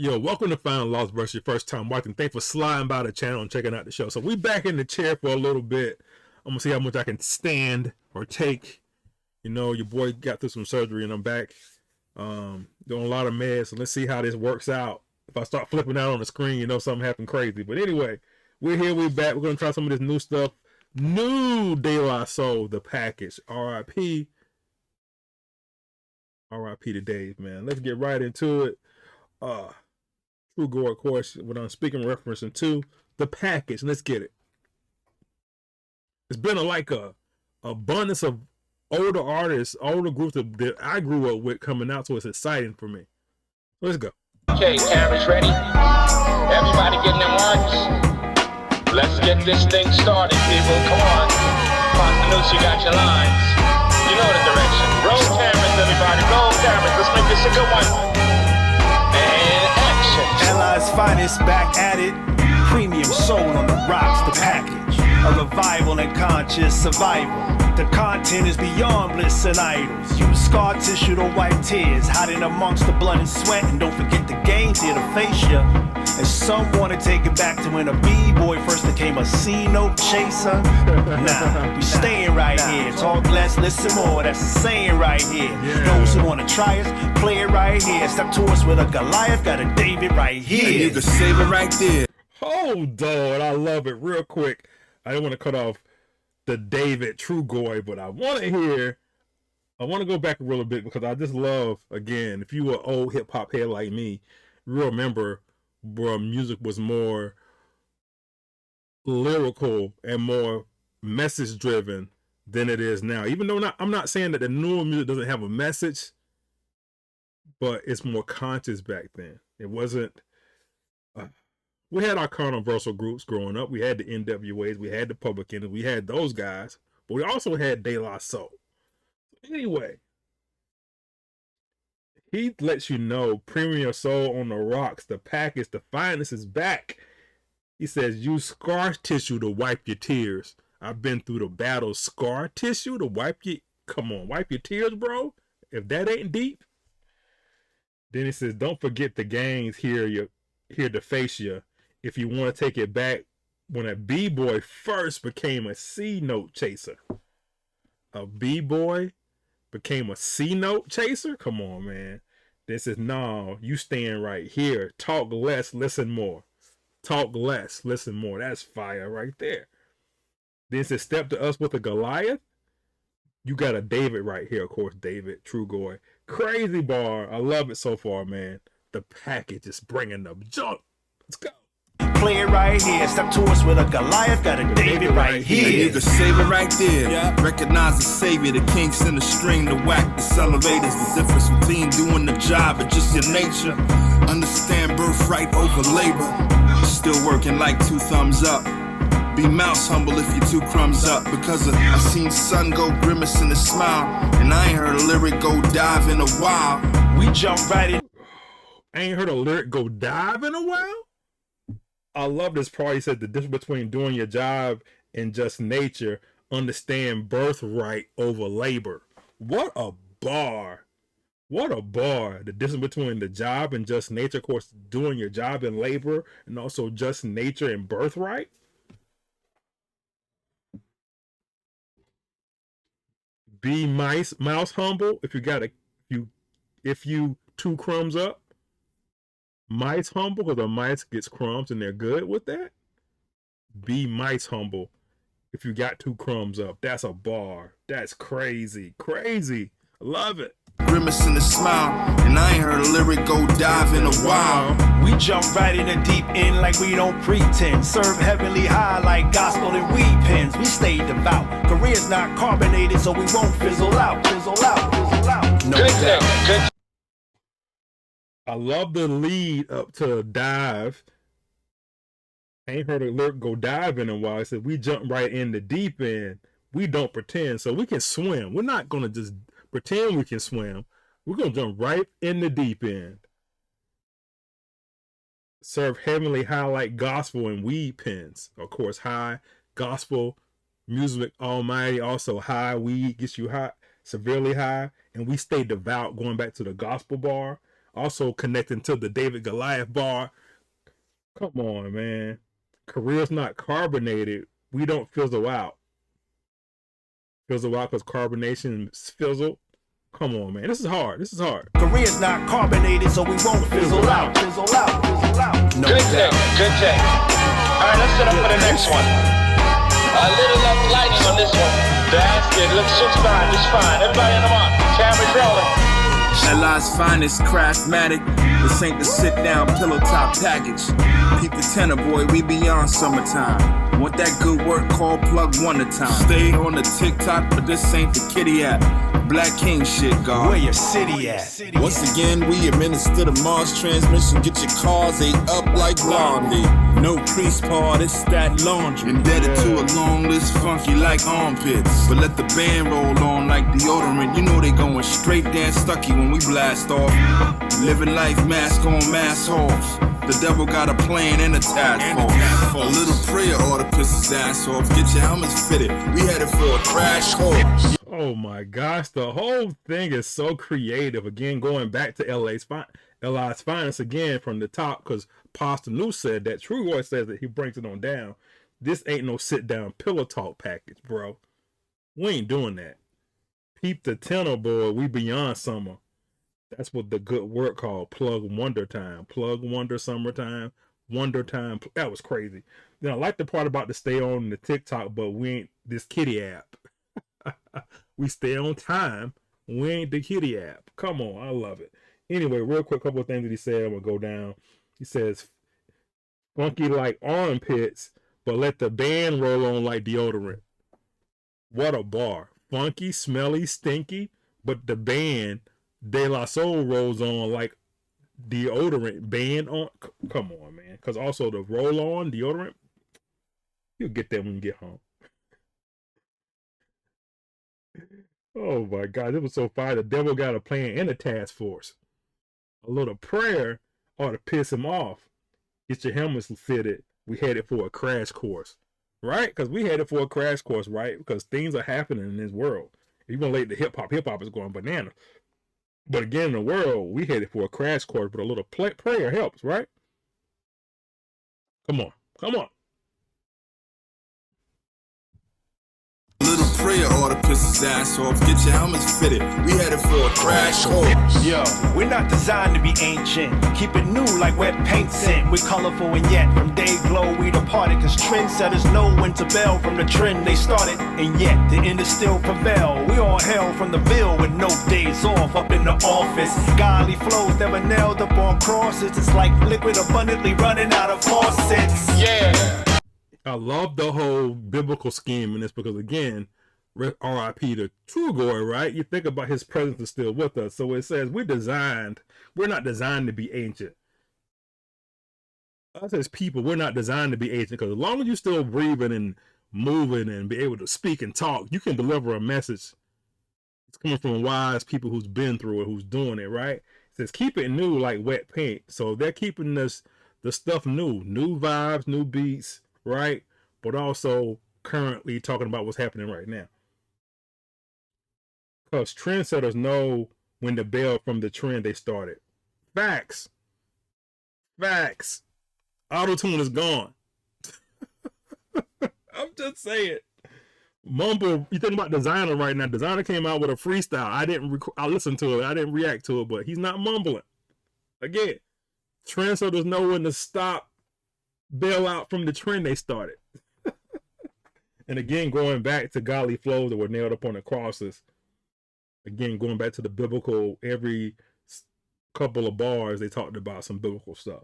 Yo, welcome to Final Lost versus your first time watching. Thanks for sliding by the channel and checking out the show. So we back in the chair for a little bit. I'm gonna see how much I can stand or take. You know, your boy got through some surgery and I'm back doing a lot of meds. So let's see how this works out. If I start flipping out on the screen, you know something happened crazy. But anyway, we're here, we're back. We're gonna try some of this new stuff. New De La Soul, the package. R.I.P. R.I.P. to Dave, man. Let's get right into it. True Gore, of course, when I'm speaking referencing to the package. Let's get it. It's been a abundance of older artists, older groups that I grew up with coming out, so it's exciting for me. Let's go. Okay, cameras ready. Everybody getting their marks. Let's get this thing started, people. Come on. Continuity, you got your lines. You know the direction. Roll cameras, everybody. Roll cameras. Let's make this a good one. And action. Allies finest back at it. Premium soul on the rocks, the package. A revival and conscious survival. The content is beyond bliss and idols. Use scar tissue to wipe tears, hiding amongst the blood and sweat. And don't forget the game's here to face ya. And some wanna take it back to when a B-boy first became a C-note chaser. Nah, we staying right here. Talk less, listen more. That's the saying right here. Those who wanna try us, play it right here. Step to us with a Goliath, got a David right here. And you can save it right there. Hold on, I love it. Real quick, I don't want to cut off the David True Goy, but I want to go back a little bit because I just love, again, if you were an old hip hop head like me, you remember where music was more lyrical and more message driven than it is now. Even though I'm not saying that the newer music doesn't have a message, but it's more conscious back then. It wasn't. We had our controversial groups growing up. We had the NWAs, we had the Public Enemies, we had those guys, but we also had De La Soul. Anyway, he lets you know Premium Soul on the rocks, the package, the finest is back. He says, use scar tissue to wipe your tears. I've been through the battle. Scar tissue to wipe your, come on, wipe your tears, bro. If that ain't deep. Then he says, don't forget the gangs here to face you. If you want to take it back, when a B-boy first became a C-note chaser. A B-boy became a C-note chaser? Come on, man. This is, no, you stand right here. Talk less, listen more. Talk less, listen more. That's fire right there. Then says, step to us with a Goliath. You got a David right here, of course, David, True Goy. Crazy bar. I love it so far, man. The package is bringing the junk. Let's go. Play it right here. Step to us with a Goliath, got a David right here. And you can save it right there. Yeah. Recognize the savior, the king send a string to whack the accelerators. The difference between doing the job and just your nature. Understand birthright over labor. Still working like 2 thumbs up. Be mouse humble if you 2 crumbs up. Because I seen sun go grimace in a smile. And I ain't heard a lyric go dive in a while. We jump right in. I ain't heard a lyric go dive in a while? I love this part. He said the difference between doing your job and just nature. Understand birthright over labor. What a bar. What a bar. The difference between the job and just nature. Of course, doing your job and labor, and also just nature and birthright. Be mouse humble. If you 2 crumbs up. Mice humble, because the mice gets crumbs and they're good with that. Be mice humble if you got 2 crumbs up. That's a bar. That's crazy. Crazy. I love it. Grimace in a smile, and I ain't heard a lyric go dive in a while. We jump right in the deep end like we don't pretend. Serve heavenly high like gospel and weed pens. We stay devout. Career's not carbonated, so we won't fizzle out. Fizzle out. Fizzle out. No doubt. Good. I love the lead up to dive. I ain't heard a lyric go dive in a while. I said we jump right in the deep end. We don't pretend, so we can swim. We're not gonna just pretend we can swim. We're gonna jump right in the deep end. Serve heavenly high like gospel and weed pens. Of course, high gospel music almighty. Also high weed gets you high, severely high, and we stay devout. Going back to the gospel bar. Also connecting to the David Goliath bar. Come on, man. Career's not carbonated. We don't fizzle out. Fizzle out because carbonation fizzle. Come on, man. This is hard. This is hard. Career's not carbonated, so we won't fizzle out. Fizzle out. Fizzle out. No Good doubt. take, good take. All right, let's set up for the next one. A little less lighting on this one. That's it. Looks just fine, just fine. Everybody in the mark. Camera's rolling. LI's finest, craftmatic. This ain't the sit-down pillow top package. Peep the tenor, boy, we beyond summertime. Want that good work, call plug one at a time. Stay on the TikTok, but this ain't the kitty app. Black King shit, God. Where your city at? Once again, we administer the Mars transmission. Get your cars, they up like Blondie. No crease part, it's that laundry. Indebted to a long list, funky like armpits. But let the band roll on like deodorant. You know they going straight Dan Stucky when we blast off. Living life, mask on, mask off. The devil got a plan and a task force. A little prayer ought to piss his ass off. Get your helmets fitted. We headed for a crash course. Oh my gosh, the whole thing is so creative. Again, going back to LI's finest again from the top, because Pastor New said that. True Roy says that he brings it on down. This ain't no sit down pillow talk package, bro. We ain't doing that. Peep the tenor, boy. We beyond summer. That's what the good work called Plug Wonder Time. Plug Wonder Summertime. Wonder Time. That was crazy. Then I like the part about to stay on the TikTok, but we ain't this kitty app. We stay on time. We ain't the kitty app. Come on, I love it. Anyway, real quick, couple of things that he said. I'm gonna go down. He says, funky like armpits, but let the band roll on like deodorant. What a bar. Funky, smelly, stinky, but the band De La Soul rolls on like deodorant. Band on. Come on, man. Because also the roll on deodorant, you'll get that when you get home. Oh my God, it was so fire. The devil got a plan and a task force. A little prayer ought to piss him off. Get your helmets fitted. We headed for a crash course, right? Because we headed for a crash course, right? Because things are happening in this world. Even late to hip hop is going bananas. But again, in the world, we headed for a crash course, but a little prayer helps, right? Come on, come on. Little prayer ought to piss his ass off. Get your helmets fitted. We headed for a crash course. Yo, we're not designed to be ancient. Keep it new like wet paint scent. We're colorful and yet from day glow we departed. Cause trendsetters know when to bail from the trend they started. And yet the end is still prevail. We all hail from the Ville with no days off up in the office. Godly flows never nailed up on crosses. It's like liquid abundantly running out of faucets. Yeah. I love the whole biblical scheme in this because, again, R.I.P. to True Goy, right? You think about his presence is still with us. So it says we're not designed to be ancient. Us as people, we're not designed to be ancient because as long as you're still breathing and moving and be able to speak and talk, you can deliver a message. It's coming from wise people who's been through it, who's doing it, right? It says keep it new like wet paint. So they're keeping this the stuff new vibes, new beats, right? But also currently talking about what's happening right now. Because trendsetters know when to bail from the trend they started. Facts. Auto-tune is gone. I'm just saying. Mumble, you think about Designer right now. Designer came out with a freestyle. I listened to it. I didn't react to it, but he's not mumbling. Again, trendsetters know when to stop, bail out from the trend they started. And again, going back to godly flows that were nailed up on the crosses. Again, going back to the biblical, every couple of bars, they talked about some biblical stuff.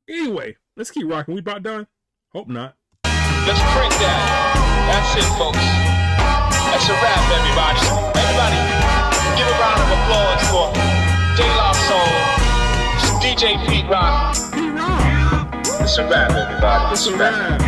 Anyway, let's keep rocking. We about done? Hope not. Let's crank that. That's it, folks. That's a wrap, everybody. Everybody, give a round of applause for De La Soul, DJ Pete Rock. It's a wrap, everybody. It's a wrap.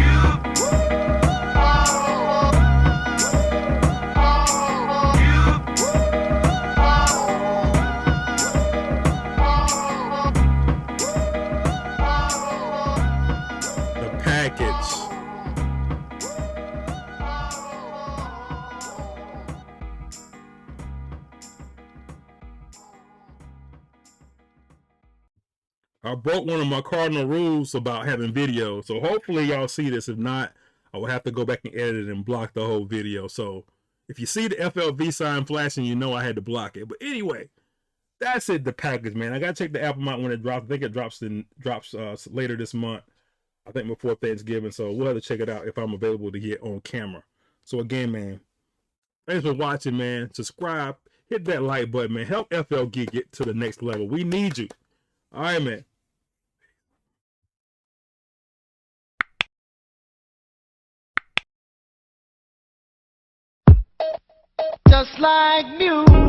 I broke one of my cardinal rules about having video. So hopefully y'all see this. If not, I will have to go back and edit it and block the whole video. So if you see the FLV sign flashing, you know I had to block it. But anyway, that's it, the package, man. I gotta check the album out when it drops. I think it drops later this month. I think before Thanksgiving. So we'll have to check it out if I'm available to get on camera. So again, man, thanks for watching, man. Subscribe, hit that like button, man. Help FLG get to the next level. We need you. All right, man. Just like music.